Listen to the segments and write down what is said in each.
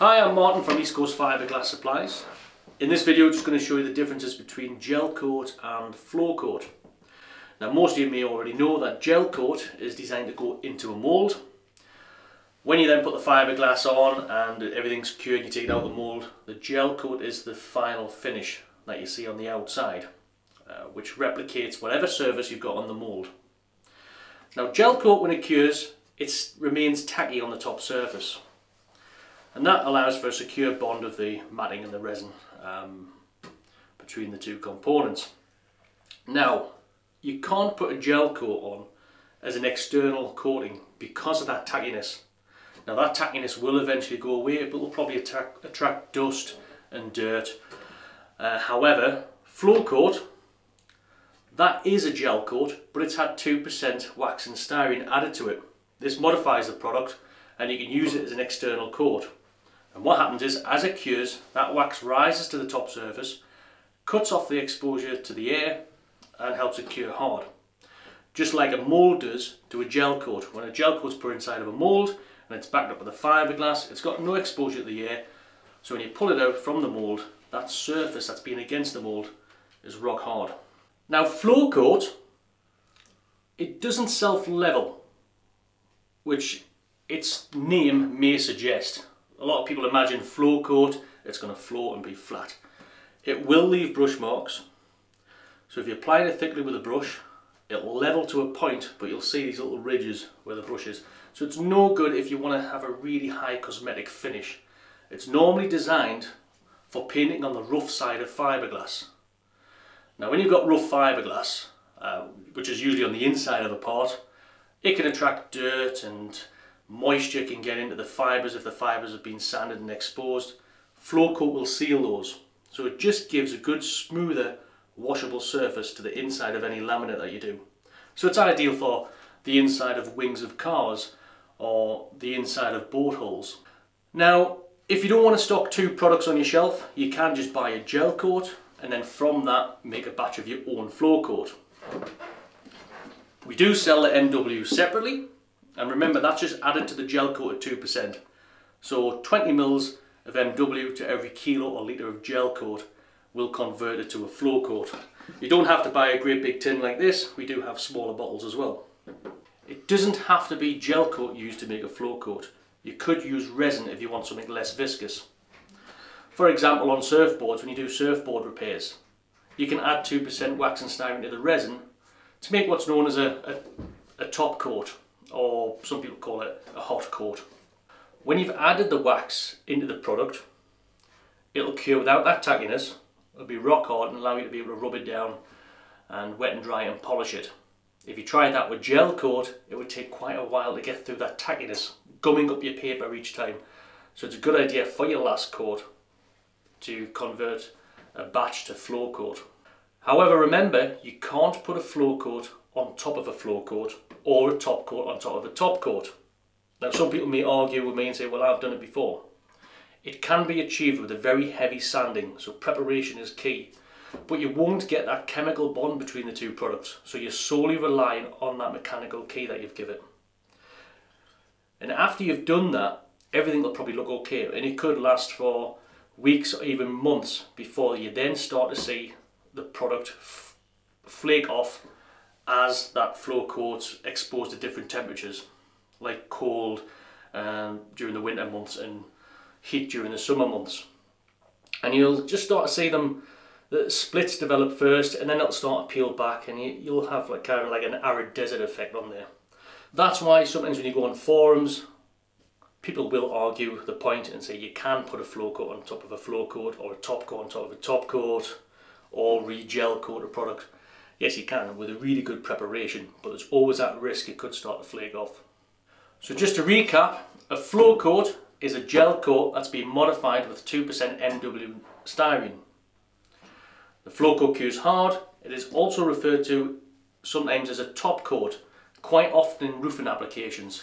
Hi, I'm Martin from East Coast Fiberglass Supplies. In this video I'm just going to show you the differences between Gelcoat and Flowcoat. Now most of you may already know that Gelcoat is designed to go into a mould. When you then put the fiberglass on and everything's cured and you take it out of the mould, the Gelcoat is the final finish that you see on the outside, which replicates whatever surface you've got on the mould. Now Gelcoat, when it cures, it remains tacky on the top surface. And that allows for a secure bond of the matting and the resin between the two components. Now, you can't put a gel coat on as an external coating because of that tackiness. Now that tackiness will eventually go away, but will probably attract dust and dirt. However, Flowcoat, that is a gel coat, but it's had 2% wax and styrene added to it. This modifies the product and you can use it as an external coat. And what happens is, as it cures, that wax rises to the top surface, cuts off the exposure to the air and helps it cure hard. Just like a mould does to a gel coat. When a gel coat's put inside of a mould and it's backed up with a fiberglass, it's got no exposure to the air, so when you pull it out from the mould, that surface that's been against the mould is rock hard. Now Flowcoat, it doesn't self-level, which its name may suggest. A lot of people imagine Flowcoat, it's going to float and be flat. It will leave brush marks, so if you apply it thickly with a brush, it'll level to a point, but you'll see these little ridges where the brush is. So it's no good if you want to have a really high cosmetic finish. It's normally designed for painting on the rough side of fiberglass. Now when you've got rough fiberglass, which is usually on the inside of a part, it can attract dirt and moisture can get into the fibres if the fibres have been sanded and exposed. Flowcoat will seal those, so it just gives a good smoother washable surface to the inside of any laminate that you do. So it's ideal for the inside of wings of cars or the inside of boat hulls. Now if you don't want to stock two products on your shelf, you can just buy a gel coat and then from that make a batch of your own Flowcoat. We do sell the NW separately. And remember, that's just added to the gel coat at 2%. So 20 mils of MW to every kilo or litre of gel coat will convert it to a Flowcoat. You don't have to buy a great big tin like this, we do have smaller bottles as well. It doesn't have to be gel coat used to make a Flowcoat. You could use resin if you want something less viscous. For example, on surfboards, when you do surfboard repairs, you can add 2% wax and styrene to the resin to make what's known as a top coat, or some people call it a hot coat. When you've added the wax into the product, it'll cure without that tackiness. It'll be rock hard and allow you to be able to rub it down and wet and dry and polish it. If you tried that with gel coat, it would take quite a while to get through that tackiness, gumming up your paper each time. So it's a good idea for your last coat to convert a batch to Flowcoat. However, remember, you can't put a Flowcoat on top of a Flowcoat or a top coat on top of a top coat. Now some people may argue with me and say, well, I've done it before. It can be achieved with a very heavy sanding, so preparation is key. But you won't get that chemical bond between the two products, so you're solely relying on that mechanical key that you've given. And after you've done that, everything will probably look okay, and it could last for weeks or even months before you then start to see the product flake off as that Flowcoat's exposed to different temperatures, like cold during the winter months and heat during the summer months. And you'll just start to see the splits develop first, and then it'll start to peel back, and you'll have like kind of like an arid desert effect on there. That's why sometimes when you go on forums, people will argue the point and say you can put a Flowcoat on top of a Flowcoat, or a top coat on top of a top coat, or re-gel coat a product. Yes, you can with a really good preparation, but there's always that risk it could start to flake off. So just to recap, a Flowcoat is a gel coat that's been modified with 2% MW styrene. The Flowcoat cures hard. It is also referred to sometimes as a top coat, quite often in roofing applications.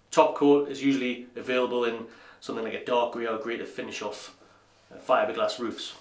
Top coat is usually available in something like a dark grey or grey to finish off fiberglass roofs.